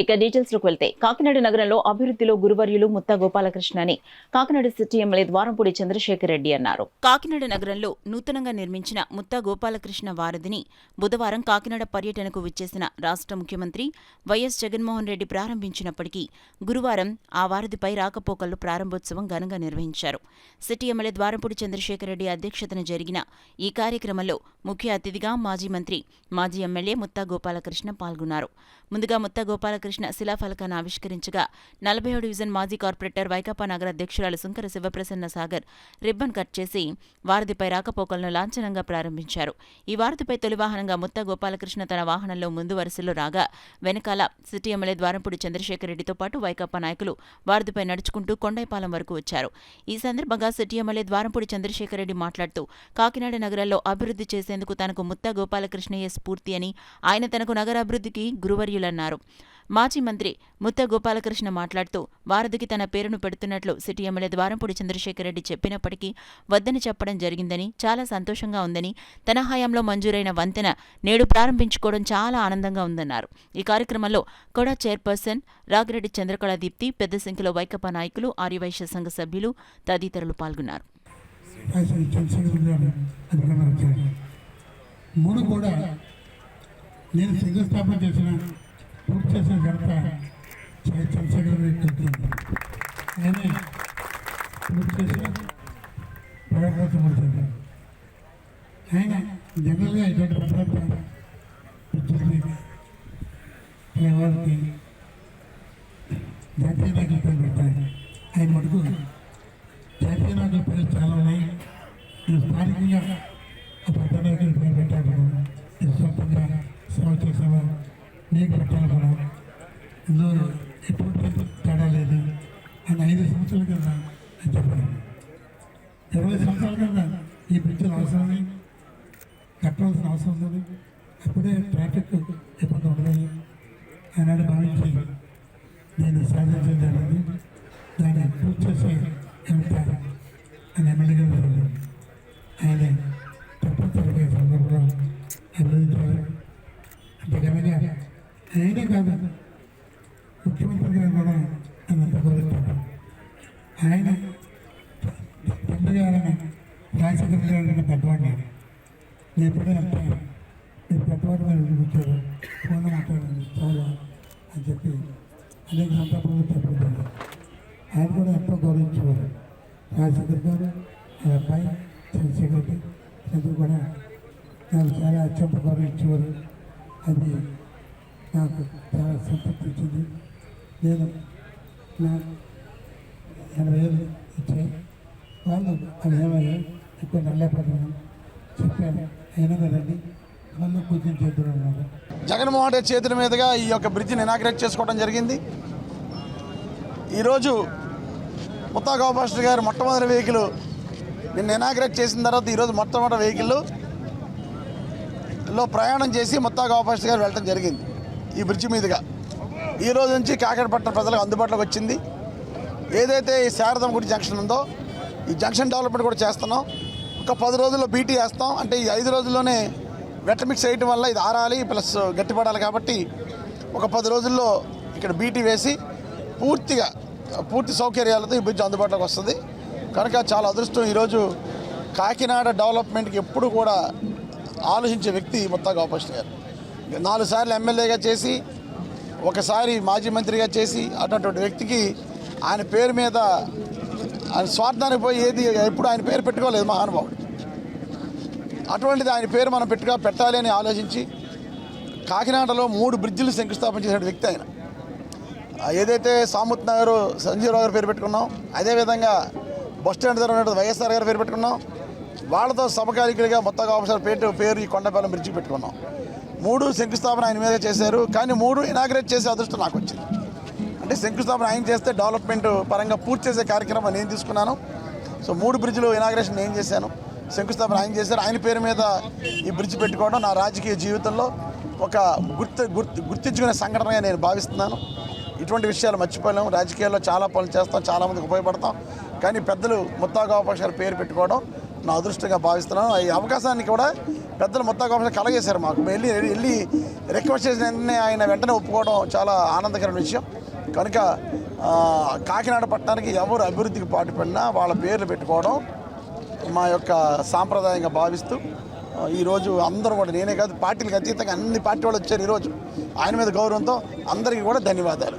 ఇక డీటెయిల్స్ లోకి వెళ్తే కాకినాడ నగరంలో అభివృద్ధిలో గురువర్యులు ముత్తా గోపాలకృష్ణ అని కాకినాడ సిటీ ఎమ్మెల్యే ద్వారంపూడి చంద్రశేఖర్ రెడ్డి అన్నారు. కాకినాడ నగరంలో నూతనంగా నిర్మించిన ముత్తా గోపాలకృష్ణ వారధిని బుధవారం కాకినాడ పర్యటనకు విచ్చేసిన రాష్ట్ర ముఖ్యమంత్రి వైఎస్ జగన్మోహన్ రెడ్డి ప్రారంభించినప్పటికీ గురువారం ఆ వారధిపై రాకపోకలు ప్రారంభోత్సవం ఘనంగా నిర్వహించారు. సిటీ ఎమ్మెల్యే ద్వారంపూడి చంద్రశేఖర్ రెడ్డి అధ్యక్షతన జరిగిన ఈ కార్యక్రమంలో ముఖ్య అతిథిగా మాజీ మంత్రి, మాజీ ఎమ్మెల్యే ముత్తా గోపాలకృష్ణ పాల్గొన్నారు. ముందుగా ముత్తా గోపాలకృష్ణ శిలాఫలకాన్ని ఆవిష్కరించగా 47వ డివిజన్ మాజీ కార్పొరేటర్ వైకాపా నగర అధ్యక్షురాలు సుంకర శివప్రసన్న సాగర్ రిబ్బన్ కట్ చేసి వారధిపై రాకపోకలను లాంఛనంగా ప్రారంభించారు. ఈ వారధిపై తొలి వాహనంగా ముత్తా గోపాలకృష్ణ తన వాహనంలో ముందు వరుసలో రాగా వెనకాల సిటీ ఎమ్మెల్యే ద్వారంపూడి చంద్రశేఖర్ రెడ్డితో పాటు వైకాపా నాయకులు వారధిపై నడుచుకుంటూ కొండైపాలెం వరకు వచ్చారు. ఈ సందర్భంగా సిటీ ఎమ్మెల్యే ద్వారంపూడి చంద్రశేఖర్ రెడ్డి మాట్లాడుతూ కాకినాడ నగరంలో అభివృద్ధి చేసేందుకు తనకు ముత్తా గోపాలకృష్ణయే స్ఫూర్తి అని, ఆయన తనకు నగరాభివృద్ధికి గురువర్యులన్నారు. మాజీ మంత్రి ముత్తా గోపాలకృష్ణ మాట్లాడుతూ వారధికి తన పేరును పెడుతున్నట్లు సిటీ ఎమ్మెల్యే ద్వారంపూడి చంద్రశేఖర్ రెడ్డి చెప్పినప్పటికీ వద్దని చెప్పడం జరిగిందని, చాలా సంతోషంగా ఉందని, తన హయాంలో మంజూరైన వంతెన నేడు ప్రారంభించుకోవడం చాలా ఆనందంగా ఉందన్నారు. ఈ కార్యక్రమంలో కొడా చైర్పర్సన్ రాగిరెడ్డి చంద్రకళ దీప్తి, పెద్ద సంఖ్యలో వైకాపా నాయకులు, ఆర్యవైశ్య సంఘ సభ్యులు తదితరులు పాల్గొన్నారు. మూడు కూడా నేను శంకుస్థాపన చేసిన పూర్తి చేసిన ఘనత చంద్రశేఖర్ రెడ్డి ఆయనే పూర్తి చేసి ప్రవేశపడుతుంది. ఆయన జనరల్గా ఇటువంటి భద్రత వారికి జాతీయ నాయకుల పేరు పెడతారు. ఆయన మటుకు జాతీయ నాయకుల పేరు చాలా ఉన్నాయి. స్థానికంగా పెద్ద నాయకుల పేరు పెట్టారు. సొంతంగా సేవ చేసేవారు నీకు పెట్టాలి కూడా ఇందులో ఎటువంటి తేడా లేదు అని 5 సంవత్సరాల కింద అని చెప్పాను. 20 సంవత్సరాల కింద ఈ బ్రిడ్జిలు అవసరమే, కట్టవలసిన అవసరం ఉంది. అప్పుడే ట్రాఫిక్ ఇబ్బంది ఉండదని ఆనాడు భావించి నేను సాధించడం జరిగింది. దాన్ని పూర్తి చేసే వెళ్తా అని ఎమ్మెల్యే గారు ఆయన తప్పనిసరిగా సందర్భంలో అభివృద్ధి అంటే కనుక ఆయనే కాదు ముఖ్యమంత్రి గారు కూడా అంత గౌరవించారు. ఆయన తండ్రి గారైన రాజశేఖర గారైన పెద్దవాడిని నేను ఎప్పుడూ వెళ్తాను, మీరు పెద్దవాడు మీరు కూర్చోరు, ఫోన్ మాట్లాడండి చాలా అని చెప్పి అనేక సందర్భంలో చెప్పారు. ఆయన కూడా ఎంతో గౌరవించేవారు. రాజశేఖర్ గారు ఆయన అబ్బాయి చంద్రశేఖర్ రెడ్డి అందరూ కూడా నాకు చాలా అత్యంత గౌరవించేవారు. అది నాకు చాలా సంతృప్తి ఇచ్చింది. నేను నా 80,000 ఇచ్చాయి, వాళ్ళు అది ఏమయ్యా ఎక్కువ నల్లేపడ్డాను చెప్పాను. అయినా కదండి మళ్ళీ పూజలు చేద్దామన్నారు. జగన్మోహన్ రెడ్డి చేతుల మీదుగా ఈ యొక్క బ్రిడ్జిని ఇనాగ్రేట్ చేసుకోవడం జరిగింది. ఈరోజు ముత్తా గోపాలకృష్ణ గారు మొట్టమొదటి వెహికల్ నిన్న ఇనాగ్రేట్ చేసిన తర్వాత ఈరోజు మొట్టమొదటి వెహికల్లో ప్రయాణం చేసి ముత్తా గోపాలకృష్ణ గారు వెళ్ళడం జరిగింది. ఈ బ్రిడ్జి మీదుగా ఈ రోజు నుంచి కాకినాడపట్నం ప్రజలకు అందుబాటులోకి వచ్చింది. ఏదైతే ఈ శారదమ్మ గుడి జంక్షన్ ఉందో ఈ జంక్షన్ డెవలప్మెంట్ కూడా చేస్తున్నాం. ఒక 10 రోజుల్లో బీటీ వేస్తాం. అంటే ఈ 5 రోజుల్లోనే వెట్ మిక్స్ వేయటం వల్ల ఇది ఆరాలి ప్లస్ గట్టిపడాలి కాబట్టి ఒక 10 రోజుల్లో ఇక్కడ బీటీ వేసి పూర్తి సౌకర్యాలతో ఈ బ్రిడ్జ్ అందుబాటులోకి వస్తుంది. కనుక చాలా అదృష్టం. ఈరోజు కాకినాడ డెవలప్మెంట్కి ఎప్పుడు కూడా ఆలోచించే వ్యక్తి ముత్తా గోపాలకృష్ణ గారు. 4 సార్లు ఎమ్మెల్యేగా చేసి, ఒకసారి మాజీ మంత్రిగా చేసి అటువంటి వ్యక్తికి ఆయన పేరు మీద ఆయన స్వార్థానికి పోయి ఎప్పుడు ఆయన పేరు పెట్టుకోలేదు మహానుభావుడు. అటువంటిది ఆయన పేరు మనం పెట్టాలి అని ఆలోచించి కాకినాడలో 3 బ్రిడ్జిలు శంకుస్థాపన చేసిన వ్యక్తి ఆయన. ఏదైతే సామూత్ నగర్ సంజీవరావు గారి పేరు పెట్టుకున్నాం, అదేవిధంగా బస్టాండ్ దగ్గర ఉన్న వైఎస్ఆర్ గారి పేరు పెట్టుకున్నాం. వాళ్ళతో సమకాలికుడిగా ముత్తా గోపాలకృష్ణ పేరు ఈ కొండపాలెం బ్రిడ్జికి పెట్టుకున్నాం. 3 శంకుస్థాపన ఆయన మీద చేశారు. కానీ 3 ఇనాగ్రేట్ చేసే అదృష్టం నాకు వచ్చింది. అంటే శంకుస్థాపన ఆయన చేస్తే డెవలప్మెంట్ పరంగా పూర్తి చేసే కార్యక్రమం నేను తీసుకున్నాను. సో 3 బ్రిడ్జిలు ఇనాగ్రేషన్ నేను చేశాను, శంకుస్థాపన ఆయన చేశారు. ఆయన పేరు మీద ఈ బ్రిడ్జ్ పెట్టుకోవడం నా రాజకీయ జీవితంలో ఒక గుర్తించుకునే సంఘటనగా నేను భావిస్తున్నాను. ఇటువంటి విషయాలు మర్చిపోలేము. రాజకీయాల్లో చాలా పనులు చేస్తాం, చాలామందికి ఉపయోగపడతాం. కానీ పెద్దలు ముత్తా గోపాలకృష్ణ గారి పేరు పెట్టుకోవడం నా అదృష్టంగా భావిస్తున్నాను. ఈ అవకాశాన్ని కూడా పెద్దలు ముత్తా గోపాలకృష్ణ కలగేశారు మాకు. వెళ్ళి రిక్వెస్ట్ చేసిన వెంటనే ఆయన వెంటనే ఒప్పుకోవడం చాలా ఆనందకరమైన విషయం. కనుక కాకినాడ పట్టణానికి ఎవరు అభివృద్ధికి పాటుపడినా వాళ్ళ పేర్లు పెట్టుకోవడం మా యొక్క సాంప్రదాయంగా భావిస్తూ ఈరోజు అందరూ కూడా, నేనే కాదు పార్టీలకు అతీతంగా అన్ని పార్టీ వాళ్ళు వచ్చారు ఈరోజు. ఆయన మీద గౌరవంతో అందరికీ కూడా ధన్యవాదాలు.